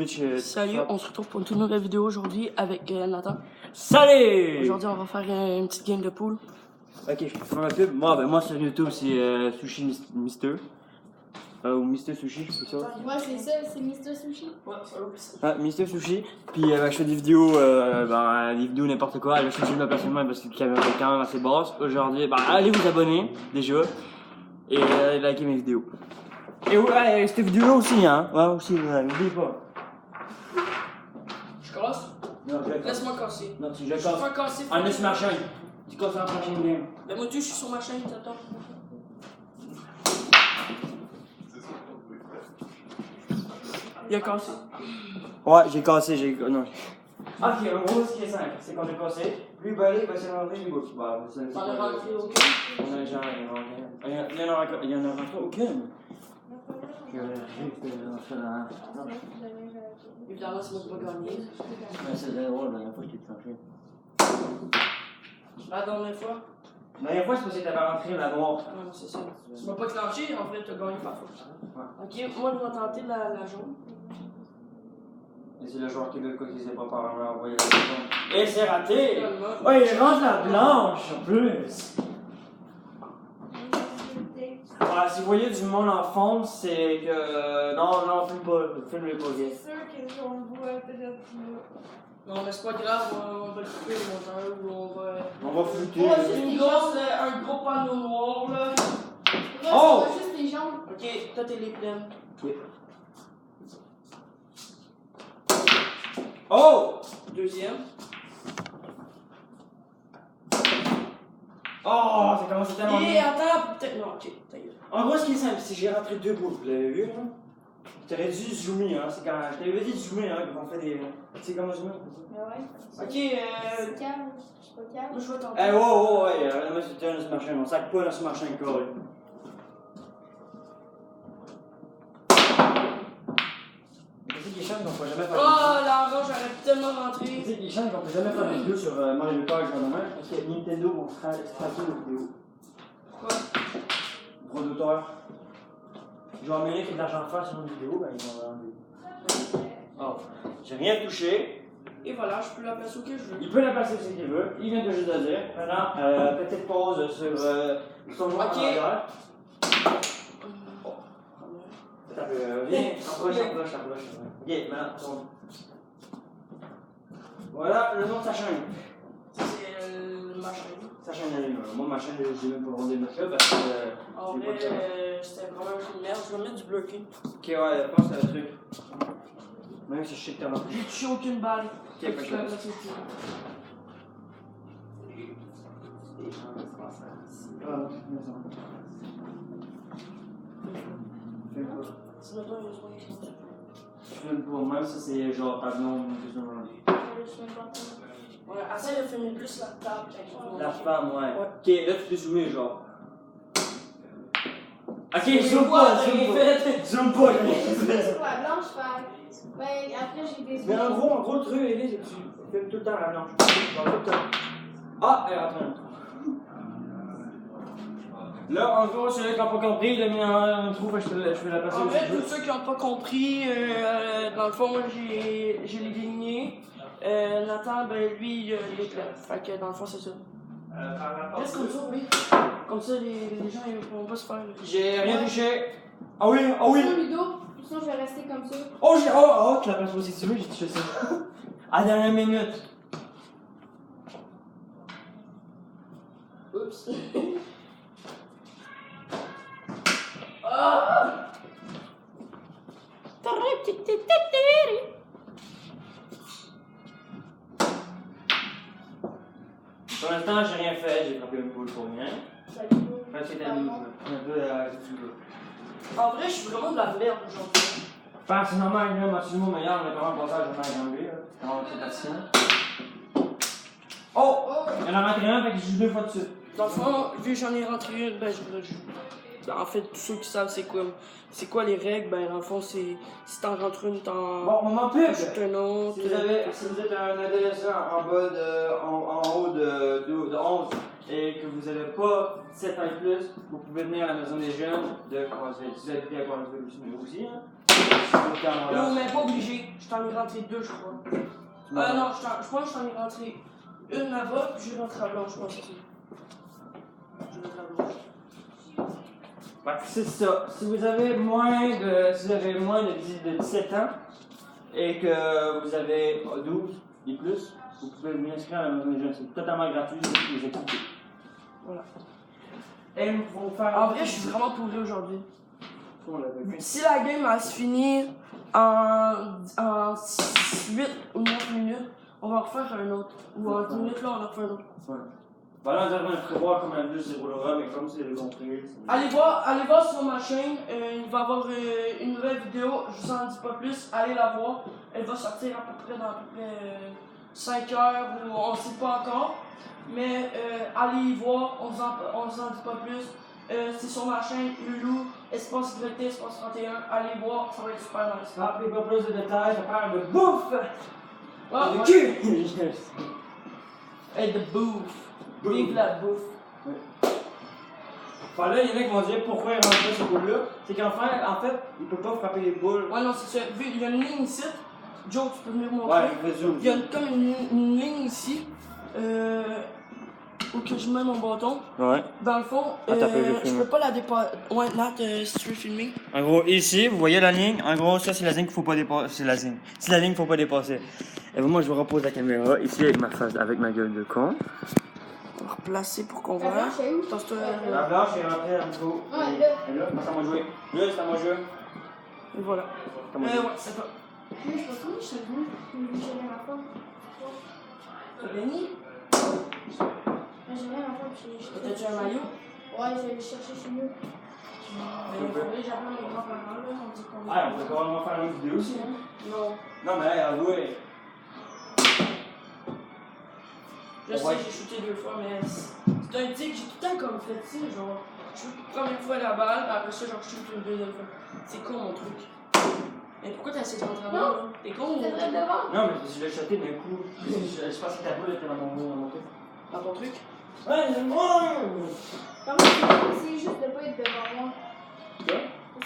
pitch. Salut, on se retrouve pour une toute nouvelle vidéo aujourd'hui avec Nathan. Salut! Aujourd'hui, on va faire une petite game de pool. Ok, je fais ma pub. Moi sur YouTube, c'est Sushi Mister. Ou Mister Sushi, c'est ça? Ouais, c'est ça, c'est Mister Sushi. Ouais, ça va plus. Ah, Mister Sushi. Puis je fais des vidéos, des vidéos n'importe quoi. Je suis ma personnellement parce que la caméra est quand même assez basse. Aujourd'hui, allez vous abonner déjà. Et likez mes vidéos. Et ouais, cette vidéo aussi, hein. Ouais, aussi, n'oubliez pas. Je casse? Non, je Laisse-moi casser. Non, si je Je vais casse. pas casser. On est sur ma chaîne. Tu casses en prochaine game. Ben moi, tu je suis sur ma chaîne, t'attends. Il a cassé. Ouais, j'ai cassé, non. Ok, en gros, ce qui est simple, c'est qu'on a cassé. Lui, balai, c'est rentré, lui, bouge. T'en as rentré aucun? On a déjà il y en a rentré aucune. Évidemment, c'est moi qui vais gagner. C'est drôle, la dernière fois que je t'ai tranché. La dernière fois? La dernière fois, c'est parce que t'avais rentré la noire. Non, c'est ça. Tu m'as pas clenché, en fait, t'as gagné par fois. Ok, moi, je vais tenter la jaune. Et c'est le joueur qui veut qui s'est pas par en envoyer la jaune. Et c'est raté! Ouais, il rentre la blanche en plus! Ouais, si vous voyez du monde en fond, c'est que. Non, filme-le pas, C'est sûr qu'on le voit peut-être là. Non, mais c'est pas grave, on va le couper le monteur ou on va. On va foutre. Ouais, c'est Une grosse, un gros panneau noir là. Oh! C'est juste les jambes. Ok, toi t'es les pleines. Ok. Oh! Deuxième. Oh, ça commence tellement Et bien. attends, peut-être. Non, ok, ta gueule. En gros, ce qui est simple, c'est que j'ai rentré deux boules, vous l'avez vu, hein? T'aurais dû zoomer, hein? C'est quand je t'avais dit de zoomer, hein, quand on fait des. Tu sais comment zoomer? Mais ouais. Ok, C'est calme, je suis pas calme. moi je vais tenter. Eh, ouais, moi c'était un marché, on sac pas dans ce marché encore. Tu sais qu'il y a des chances qu'on peut jamais faire Oh là, moi j'aurais tellement rentré. Tu sais qu'il y a des chances qu'on peut jamais faire des vidéos sur Mario Kart avec demain parce que Nintendo vont traquer nos vidéos. Quoi? Droit d'auteur. Je vais amener que de l'argent faire sur une vidéo, ben ils vont vendre. Oh, j'ai rien touché. Et voilà, je peux la placer où que je veux. Il peut la passer si il veut. Il vient de juste de dire. Maintenant, petite pause sur son joueur Ok. en arrière. Viens, approche. Ok, maintenant, tourne. Voilà le nom de sa chaîne. C'est ma chaîne. Sa chaîne elle moi, ma chaîne, je n'ai même pas le droit de mettre là parce que. En j'ai pas de temps. vrai, c'était vraiment une merde. Je vais mettre du bloqué. Ok, ouais, pense à un truc. Même si je sais que t'as rentré. J'ai touché aucune balle. Ok, pas de Je peux la chance. placer ici. C'est maintenant une seconde. Pour moi, ça c'est genre pardon, Ouais, essaye de filmer plus la table. la femme, ouais. Ouais. Ok, là tu peux zoomer genre. Ok, C'est zoom quoi, pas, t'as zoom rien pas. fait? Zoom pas, C'est quoi, blanche, faire. Ben, après, j'ai des. mais en gros, le truc, Elise, c'est que tu filmes tout le temps la blanche. Genre tout le temps. Ah, elle est en train. Là, en gros, celui qui n'a pas compris, il a mis un trou, je vais la passer En au fait, jeu. pour ceux qui n'ont pas compris, dans le fond, moi j'ai éliminé. Nathan, ben lui, il est plein. Fait que dans le fond, c'est ça. Reste comme ça, oui. Comme ça, les gens ils vont pas se faire. J'ai rien touché. Ah oui, ah oui. Sinon, Ludo, sinon, je vais rester comme ça. Oh, tu l'as pas posé dessus, j'ai touché ça. À la dernière minute. Oups. Ah! Pour l'instant, j'ai rien fait, j'ai frappé une boule pour rien. Salut. Parce que t'as mis un peu si tu veux. En vrai, je suis vraiment de la merde aujourd'hui. Enfin, c'est normal, là, moi, c'est le mot meilleur, on a vraiment passé à la journée à là. Alors, c'est patient. Oh! Il y en a rentré un, fait que je joue deux fois dessus. Dans le fond, vu que j'en ai rentré une, ben en fait, tous ceux qui savent c'est quoi les règles, ben dans le fond, c'est si t'en rentres une, Bon, moment pub! t'ajoutes un autre. Si vous êtes un adolescent en haut de 11 et que vous n'avez pas 7 ans et plus, vous pouvez venir à la maison des jeunes de Croisville. Si vous habitez à Croisville aussi, hein? Non, mais pas obligé. Je suis en j'en ai rentré 2, je crois. Non, je pense que j'en ai rentré une là-bas, puis j'ai rentré à blanche, je pense que c'est ça. J'ai rentré à blanche. Fait que c'est ça. Si vous avez moins de 17 ans et que vous avez 12 et plus, vous pouvez vous inscrire à la maison des jeunes. C'est totalement gratuit, c'est les activités. Voilà. Et vous faire. En vrai, je suis vraiment pourri aujourd'hui. On l'avait fait. Si la game elle se finit en 8 ou 9 minutes, on va en refaire un autre. Ou en 10 minutes, là, on en refait un autre. Ouais. Bah là, on devrait prévoir comme la vue c'est roulera, mais comme c'est les entrées. Allez voir sur ma chaîne, il va y avoir une nouvelle vidéo, je vous en dis pas plus, allez la voir. Elle va sortir à peu près dans 5 heures ou on sait pas encore. Mais allez y voir, on vous en dit pas plus. C'est sur ma chaîne, Loulou, espace YT, espace 31, allez voir, ça va être super nice. Rappelez pas plus de détails, ça parle de bouffe! Ah, de ouais. cul! Et de bouffe. Vive la bouffe. Enfin là, il y en a qui vont dire pourquoi il rentre pas ces boules-là. C'est qu'en fait, il peut pas frapper les boules. Ouais, non, c'est ça. Il y a une ligne ici. Joe, tu peux venir montrer. Ouais, vas-y. Il y a comme une ligne ici. Où que je mets mon bâton. Ouais. Dans le fond, je peux pas la dépasser. Ouais, Nat, si tu veux filmer. En gros, ici, vous voyez la ligne. En gros, ça, c'est la ligne qu'il faut pas dépasser. C'est la ligne. C'est la ligne qu'il faut pas dépasser. Et moi, je repose la caméra ici avec ma face, avec ma gueule de con. On va replacer pour qu'on voit. La blanche est où? Tasse-toi. La blanche est rentrée à nouveau. Ouais, là. Et là, c'est à moi de jouer. Là, c'est à moi de jouer. Et voilà. C'est à moi de jouer. Ouais, c'est ça. Mais je sais pas comment je suis venue. J'ai rien à faire. T'as gagné? J'ai rien à faire. T'as-tu un maillot? Ouais, je vais le chercher chez nous. Mais il faudrait que j'appelle mes grands-parents, là. On dit qu'on Ah, on peut carrément faire une vidéo aussi. Hein. Non. Non, mais là, avouez. Je sais, j'ai shooté 2 fois, mais c'est un tic, j'ai tout le temps comme fait, tu sais, genre, je shoot la première fois la balle, après ça, genre, je shoot une deuxième fois. C'est con mon truc. Mais pourquoi t'as essayé d'entrer là? T'es con ou? C'est vrai devant? Non, mais je l'ai chaté d'un coup. Je pense que ta boule était dans mon truc. Dans ton truc? Ouais, c'est moi! Comment c'est juste de pas être devant moi?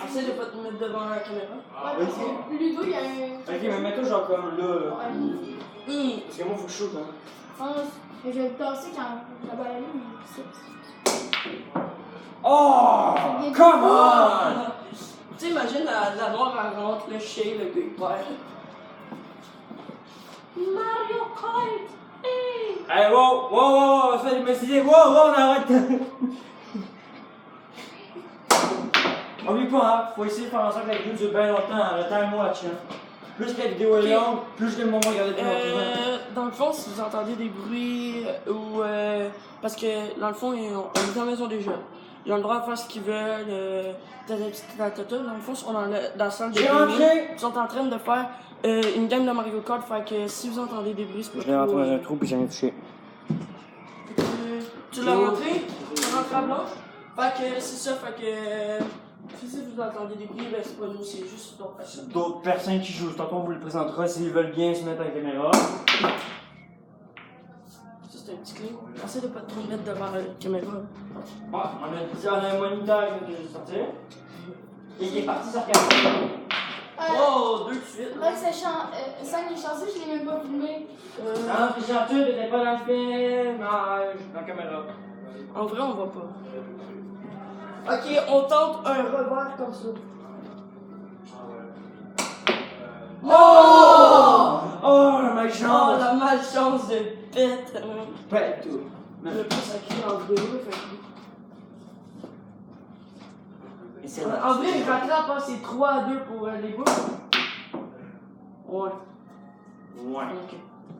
Essaye de pas te mettre devant la caméra. Ouais, parce que Ludo, il y a un. Ok, mais mets-toi genre comme là. Ouais. Parce que moi, faut que je shoot, hein. Ah, mais je vais le tasser quand la balle est mais Oh! Come on! Tu sais, imagine la noire elle rentre, le chien, le gars il perd. Mario Kart! Hey! Hey, wow, ça me dit, wow, on arrête! Oublie pas, hein, faut essayer de faire en sorte que la vidéo dure bien longtemps, le time watch, hein. Plus que la vidéo est longue, plus que le moment de regarder plus longtemps. Dans le fond, si vous entendez des bruits ou. Parce que dans le fond, on est dans la maison des jeunes. Ils ont le droit de faire ce qu'ils veulent. Dans le fond, on est dans la salle de gaming. Ils sont en train de faire une game de Mario Kart. Fait que si vous entendez des bruits, c'est pas Je l'ai rentré trop, dans un trou puis j'en ai touché. Tu l'as rentré? Tu l'as rentré à blanche? Fait que c'est ça, fait que. Si vous entendez des bruits, ben c'est pas nous, c'est juste d'autres personnes. D'autres personnes qui jouent, tantôt on vous le présentera s'ils veulent bien se mettre à la caméra. Ça, c'est un petit clé. Essaye de pas trop mettre devant la caméra. Ah, on a un moniteur que j'ai sorti. Et il est parti sur caméra. Oh, 2 de suite. Rex, ça est chanceux, je l'ai même pas filmé. Non, puis Arthur, t'étais pas dans le film, dans la caméra. En vrai, on va pas. Ok, on tente un revers comme ça. Oh! Oh, la Oh, malchance! la malchance de bête! Pas tout. Le plus ça crie en vidéo, fait que. Et c'est En vrai, je rattrape, hein, c'est 3 à 2 pour les boules. Ouais. Ouais. Ok.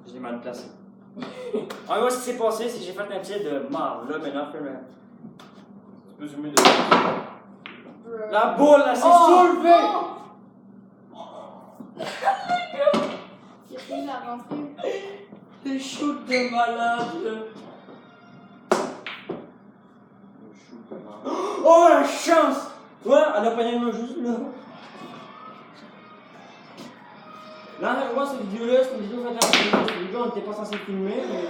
Je l'ai mal placé. En gros, ce qui s'est passé, c'est que j'ai fait un tir de marre. Là, maintenant, fais-le. Tu peux zoomer dessus. La boule, elle s'est soulevée! Il a pris la rentrée. Les shoots de malade, là. Oh, la chance! Ouais, elle a pogné le juste là. Là, moi, cette vidéo-là, c'est une vidéo faite en vidéo. Cette vidéo, on n'était pas censé filmer, mais.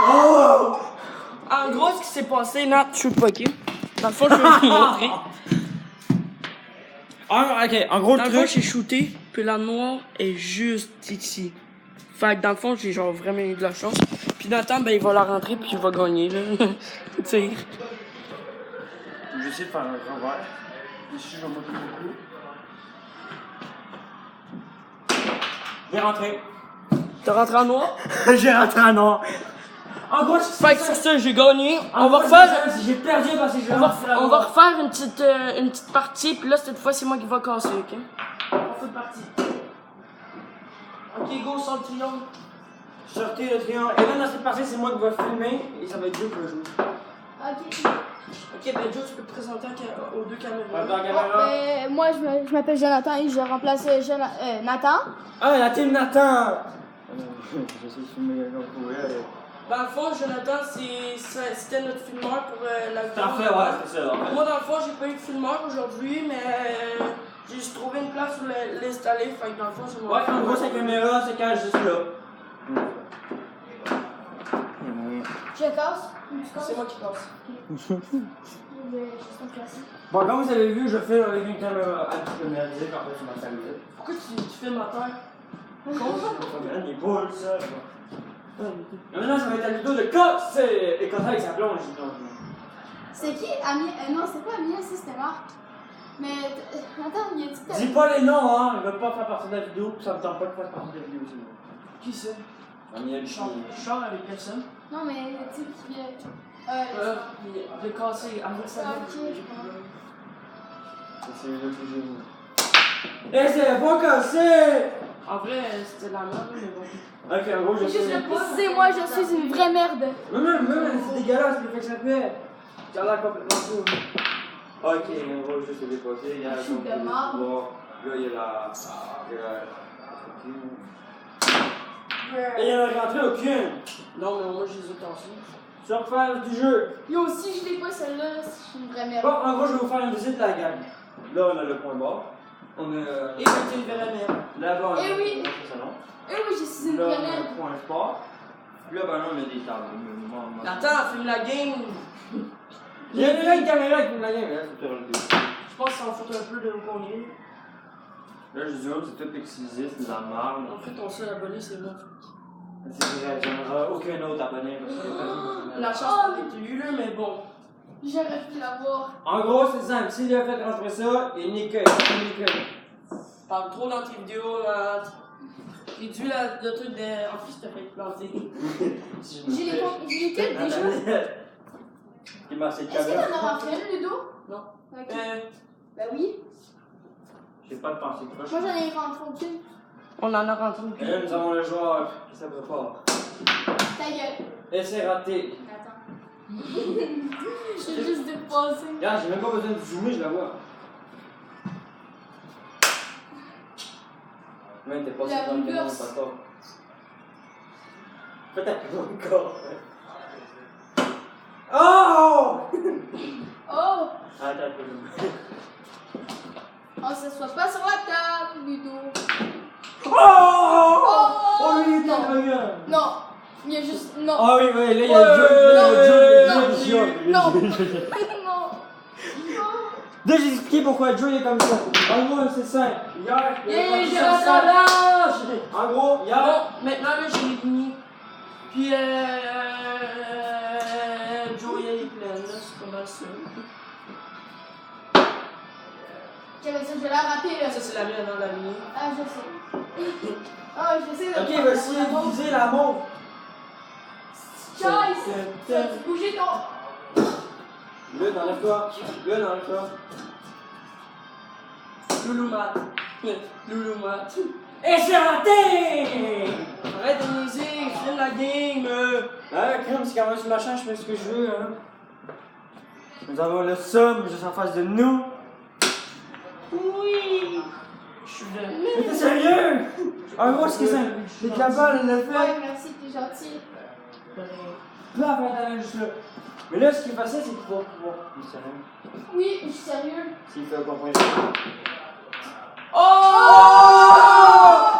Oh! En gros, ce qui s'est passé, Nat, shoot pas, ok? Dans le fond, je vais vous montrer. Ah, ok, en gros, Dans le le fond, truc. j'ai shooté, puis la noire est juste ici. Fait que dans le fond, j'ai genre vraiment eu de la chance. Puis Nathan, ben il va la rentrer, puis il va gagner, là. Tire. Je vais essayer de faire un revers. Ici, je vais monter beaucoup. J'ai rentré. T'as rentré en noir? J'ai rentré un noir. En gros, Fait que sur ça, j'ai gagné. en On va gros, refaire. c'est ça, j'ai perdu parce que je On va refaire une petite partie, puis là, cette fois, c'est moi qui va casser, ok? On fait une partie. Ok, go, sort le triangle. Sortez le triangle. Et là, dans cette partie, c'est moi qui vais filmer et ça va être Joe qui va jouer. Ok. Ok, ben Joe, tu peux te présenter aux deux caméras. Dans la caméra. Moi, je m'appelle Jonathan et je remplace Nathan. Ah, la team Nathan! J'essaie de filmer comme vous pouvez. Dans le fond, Jonathan, c'était notre filmeur pour la vidéo. Parfait, ouais, c'est ça. Moi, dans le fond, j'ai pas eu de filmeur aujourd'hui, mais j'ai juste trouvé une place pour l'installer. Fait que dans le fond, c'est moi. Ouais, en gros, cette caméra se cache juste là. Je casse. C'est moi qui passe. Bon, comme vous avez vu, je filme avec une caméra un petit peu merdique en fait sur ma tablette. Pourquoi tu filmes à terre? Les boules, ça. Et maintenant, ça va être la vidéo de casser! Et casser avec sa plonge. C'est qui Ami? Non, c'est pas Ami, c'était Marc. Mais attends, il a dit que Dis pas les noms, hein! Ils veulent pas faire partie de la vidéo, puis ça me tente pas de faire partie de la vidéo sinon. Qui c'est? Amiel, Je chante avec personne. Non, mais tu sais qui vient. De casser avec sa Ok, je c'est le plus génial. Eh, c'est pas cassé! En vrai, c'était la merde, mais bon. Ok, en gros, je Juste sais. le préciser, moi je suis une vraie merde. Mais même, c'est dégueulasse, le fait que ça fait. Tu as l'air complètement fou. Ok, en gros, juste se déposer. Il y a la Chou de marde. Là, il y a la. Et il y en a rentré aucune. Non, mais moi, je les ai tassés. Surface du jeu. Yo, si je l'ai pas celle-là, je suis une vraie merde. Bon, en gros, je vais vous faire une visite de la gamme. Là, on a le point bas. On a. Et c'était une vraie merde. Là-bas, on a Eh oui. le salon. Eh oui, je suis une Là, vraie on a merde. le point sport. Puis là, ben là, on a des tables. Attends, filme la game. Il y a déjà une caméra qui me la gamme, là, c'est sur le deux. Je pense que ça en fout un peu de où qu'on est. Là, je zoome, c'est tout pixelisé, c'est de la marde. En fait, ton seul abonné, c'est moi. C'est vrai, j'en aurai aucun autre abonné parce que La chance qu'on ait eu, là, mais bon. J'aurais pu l'avoir. En gros, c'est simple. S'il a fait rentrer ça, il est nickel. Il est nickel. Parle trop dans tes vidéos, réduis le truc de. En plus, t'as fait planter. J'ai les quêtes déjà. Il m'a assez de Est-ce que caméra. t'en auras fait une, Ludo? Non. Ok. Ben oui. J'ai pas de pensée proche. Moi j'en ai rentré aucune. On en a rentré Et là, nous avons le joueur qui s'appelle pas. Ta gueule. Et c'est raté. Attends. J'ai juste dépassé. Regarde, j'ai même pas besoin de zoomer, je la vois. Ouais, t'es passé La dans le canon, reverse. pas tort. Fais ta pub encore. Oh! Oh! Arrête un peu. On s'assoit pas sur la table, Ludo. Oh! Oh, lui, il est non. en train. Non. Il y a juste. Non. Ah oui, oui, là, il y a Joe. Non. Non. Non. Là, j'ai expliqué pourquoi Joe est comme ça. En gros, c'est simple. Hier, il Et avait j'ai pas rentré ça. là! En gros, hier. Bon, maintenant là, j'ai fini. Puis Joe, il est plein, là, c'est pas mal ça. Ok, mais ça, je l'ai raté là. Ça, c'est la mienne, dans la mienne. Ah, je sais. Ah, je sais. Ok, il va essayer d'utiliser la montre. Choice! Tu vas bouger ton. Là, dans le cas. Là, dans le cas. Loulou mat. Loulou mat. Et c'est raté! Arrête de niaiser, filme la game. Ah, crème, c'est quand même sur ma chaîne, je fais ce que je veux, hein. Nous avons le somme juste en face de nous. Oui! Je suis de. Mais t'es sérieux? En gros, ce que c'est. C'est que la balle, elle l'a fait. Ouais, merci, t'es gentil. Là, elle est juste là. Mais là, ce qui est facile, c'est qu'il faut pouvoir. Il est sérieux. Oui, je suis sérieux. S'il fait comprendre. Oh!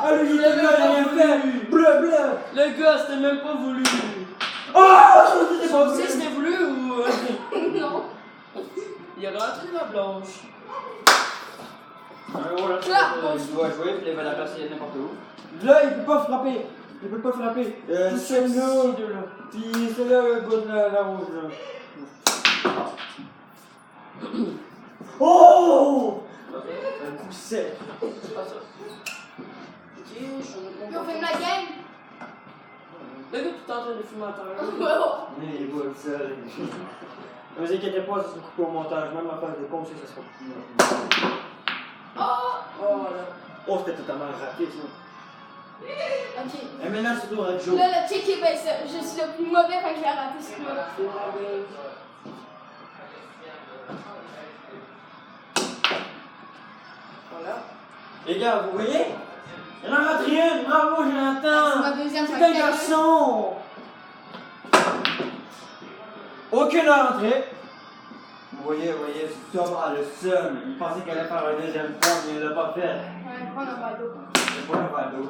Ah, le jeu de bleu, il a rien fait! Bleu, bleu! Le gars, c'était même pas voulu. Oh! C'était Ça pas aussi, vrai! c'était voulu ou. Non. Il a rentré la blanche. jouer, puis là, il va la placer n'importe où. Là, il peut pas frapper. Il peut pas frapper. Celle-là, Ces deux-là. puis celle-là, le bout de la rouge, là. Oh! Un coup sec. C'est pas ça. Ok, je suis Puis on filme la game. Le gars tout en train de fumer à terre. Oh. Il est beau, ça. Ne vous inquiétez pas, ça sera coupé au montage. Même en face de con, ça sera coupé. Oh là. Oh, c'était totalement raté, ça. Ok. Et maintenant, c'est tour à Joe. Là, le check est bien ça. Je suis le plus mauvais, fait que je vais rater ce coup-là. C'est la game. Voilà. Les gars, vous voyez? Il y en a rentré une, bravo, C'est Jonathan! ma deuxième C'est fois un que je gagne. garçon! Aucune entrée. Vous voyez, c'est Thomas le seul. Il pensait qu'elle allait faire un deuxième point, mais il l'a pas fait. Ouais, prends un verre d'eau. C'est pas un verre d'eau.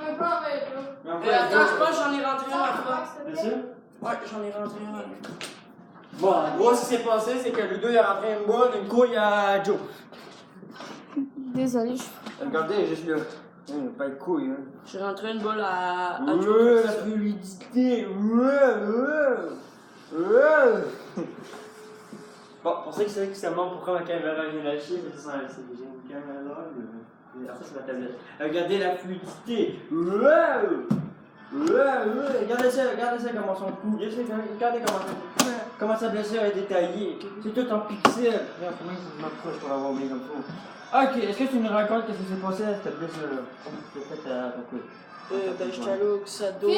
Ouais, prends un verre d'eau. Mais on va Attends, je pense que j'en ai rentré un à toi. Bien sûr? Ouais, j'en ai rentré un à lui. Bon, en gros, ce qui s'est passé, c'est que Ludo il a rentré une boule, une couille à Joe. Désolé, Regardez, il est juste là. Pas de couille, hein. J'ai rentré une balle à Ouais, Joe. la fluidité. Ouais. Bon, pour ça que c'est que ça montre pourquoi ma caméra vient lâcher, c'est ça, c'est que j'ai une caméra. Ça, c'est ma tablette. Regardez la fluidité. Regardez ça comment son cou. Regardez comment sa blessure est détaillée. C'est tout en pixels. Regarde comment il m'approche pour l'avoir mis comme ça. Ok, est-ce que tu nous racontes qu'est-ce qui s'est passé à cette blessure-là? C'était fait à ton cou. Ben, j'étais allé au Xado.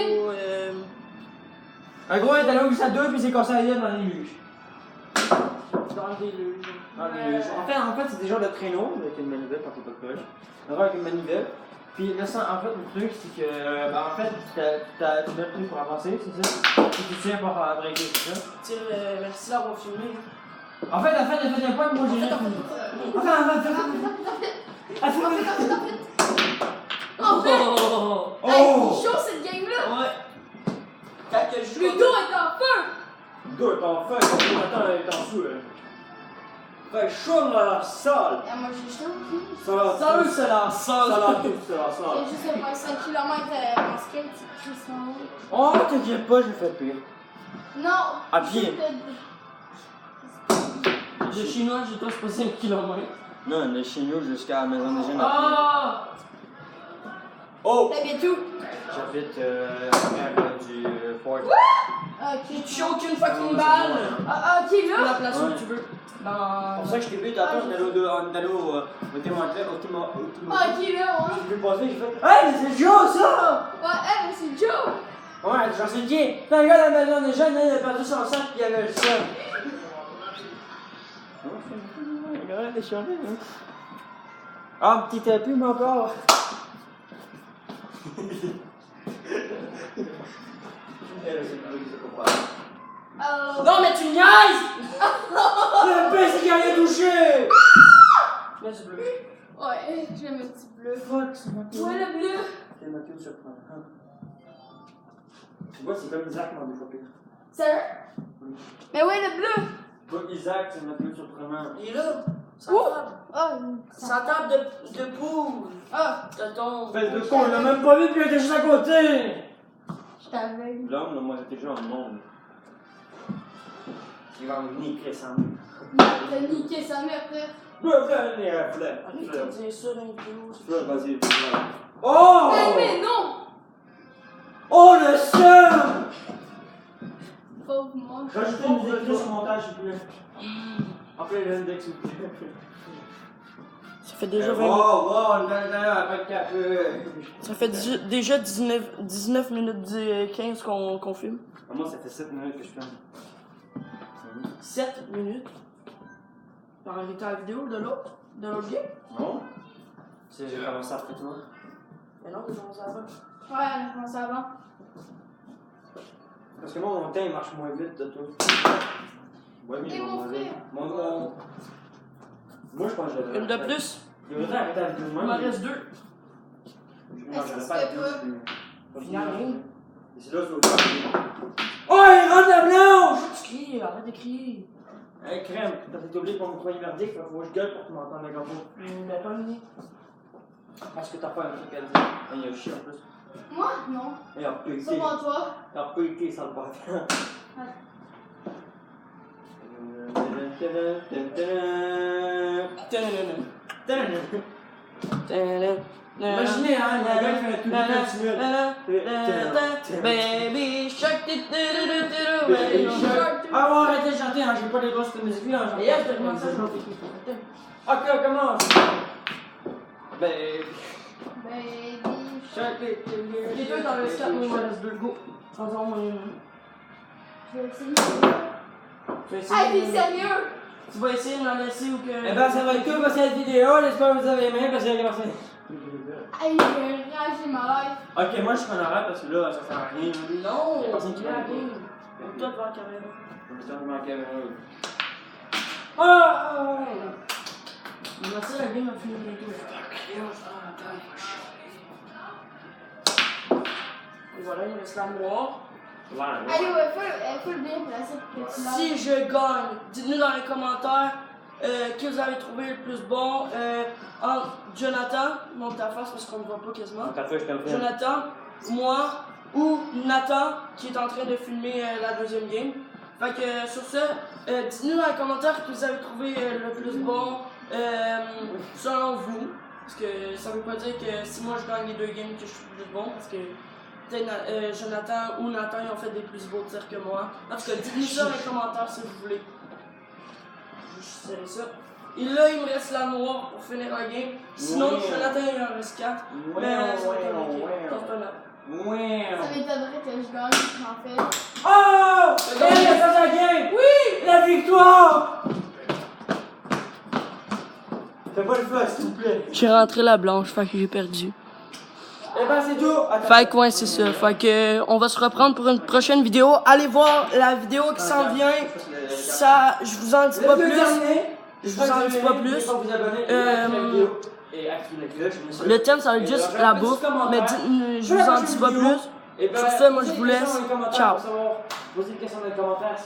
En gros, il est allé au glissade 2 puis il s'est cassé la gueule dans les luges. Dans des luges. Dans les luges. En fait, c'est des genres de traîneaux avec une manivelle quand t'es pas de poche. Avec une manivelle. Puis là, ça, en fait, le truc, c'est que, en fait, tu as le truc pour avancer, c'est ça? Et tu tiens pour breaker, c'est ça? Tire, merci d'avoir filmé. En fait, il fait un point, moi j'ai rien fini. En fait, Oh! hey, c'est chaud cette game-là. Ouais. Quand que je joue. Ludo est en feu. Ludo est en feu, Jonathan est en feu. Fait chaud dans la salle. Ah, moi j'ai chaud. Salut, c'est la salle. C'est la salle. J'ai juste fait 5 km en skate. C'est juste en haut. Oh, t'inquiète pas, je fais pire. Non. À pied. De chinois, j'ai pas 5 km. Non, de chez nous jusqu'à la maison des jeunes. Ah! Oh! T'habites où? J'habite vers du Fort. Ok. Tu choques une fucking balle! Ah, ok, Tu peux la là. placer où Ouais. tu veux. C'est Dans. pour ça que je t'ai vu tantôt, on est allé au témoignage. Ah, ok, là, ouais. J'ai vu passer, j'ai fait hey, mais c'est Joe ça! Ouais, mais c'est Joe. Ouais, j'en sais qui? T'as le gars de la maison des jeunes, il a perdu son sac puis il avait le seul. Ah, petit pub encore! Non, mais tu niaises! Le pire, c'est qu'il a rien touché! Là, c'est bleu. Ouais, j'aime un petit bleu. Fuck, c'est Mathieu. Ouais, le bleu. C'est Mathieu surprend. Tu vois, c'est comme Isaac, mais des fois pire. Sérieux? Mais ouais, le bleu. Tu vois, Isaac, c'est Mathieu surprenant. Il est là. Sa Où? table. Ah, Sa table de poule. ah, De ton. Fais de con, il l'a même pas vu puis il était juste à côté! je t'aveugle. L'homme, là, moi, j'étais déjà en monde. Il va me niquer sa mère. T'as niqué sa mère, frère. Fleur, Arrête de dire ça dans une vidéo. Fleur, vas-y. Oh! Mais non! Oh, le seum! Pauvre moi. Rajoutez une musique triste au montage, s'il vous plaît. Appelez l'index, s'il vous plaît. Ça fait déjà 20 Oh, minutes. wow, on est après le café. Ça fait déjà 19 minutes 15 qu'on filme. Moi, ça fait 7 minutes que je filme. 7 minutes. Par arrêter la vidéo de l'autre game? Non? C'est j'ai commencé après toi. Mais non, j'ai commencé avant. Ouais, on a commencé avant. Parce que moi, mon temps, il marche moins vite de toi. Ouais, mais Et mon moins frère? vite. Moi, je pense que j'ai Une de plus? Il devrait arrêter la vidéo de Il même. m'en reste 2. Non, Est-ce j'en que ai tu pas fais de pas? plus. Final rien. Et c'est là que je vais oh, il rentre la blanche! Tu cries, arrête de crier. Hey, crème, t'as été oublié pour me croire merdique, faut que je gueule pour que tu m'entendes avec un mot. Mais pas le nez. Parce que t'as pas un truc à dire. Il y a un chien en plus. Moi? Non. Il a pété. C'est pour toi. Il a pété, ça le bâtard. Imaginez, hein, le gars qui fait tout le Baby shark, Baby Shark. Ah ouais, arrêtez de chanter, hein, j'ai pas les grosses musiques-là. Et là, je te demande ça, je m'en fais. Ok, on commence. Baby Baby. Shark. Les deux dans le stade, moi, il me reste 2 go. Je vais essayer. Tu vas Ah, t'es essayer. sérieux? Tu vas essayer de m'en laisser ou que. Eh ben, ça va être tout pour cette vidéo. J'espère que vous avez aimé parce que j'ai commencé. Aïe, j'ai réagi ma life. Ok, moi je suis en arrêt parce que là, ça sert à rien. Non, Y'a personne qui il y a va rien. Toi, devant la caméra. Ah! Merci, la game a fini bientôt. Et voilà, il me reste l'armoire. Allez, ouais, faut le bien placer pour que tu l'aies. Si je gagne, dites-nous dans les commentaires qui vous avez trouvé le plus bon. Entre Jonathan, monte ta face parce qu'on ne voit pas quasiment. Jonathan, moi ou Nathan qui est en train de filmer la deuxième game. Fait que sur ce, dites-nous dans les commentaires que vous avez trouvé le plus bon selon vous. Parce que ça veut pas dire que si moi je gagne les 2 games que je suis plus bon. Parce que peut-être Jonathan ou Nathan ils ont fait des plus beaux tirs que moi. En tout cas, dites-nous ça dans les commentaires si vous voulez. Je vais serrer ça. Et là, il me reste la noire pour finir la game. Sinon, Jonathan, il en reste 4. Mais ça va être Ça m'étonnerait que je gagne, en fait. Oh! Hey, il a fait la game! Oui! La victoire! Fais pas le feu, s'il vous plaît. J'ai rentré la blanche, fait que j'ai perdu. Eh ben, c'est tout! Fait que ouais, c'est ça. Fait que on va se reprendre pour une prochaine vidéo. Allez voir la vidéo qui s'en vient. Ça, je vous en dis pas plus. Je vous en dis pas plus. Le thème, ça va être juste la bouffe. Mais je vous en dis pas plus. Sur ce, moi je vous laisse. Ciao. Posez des questions dans les commentaires.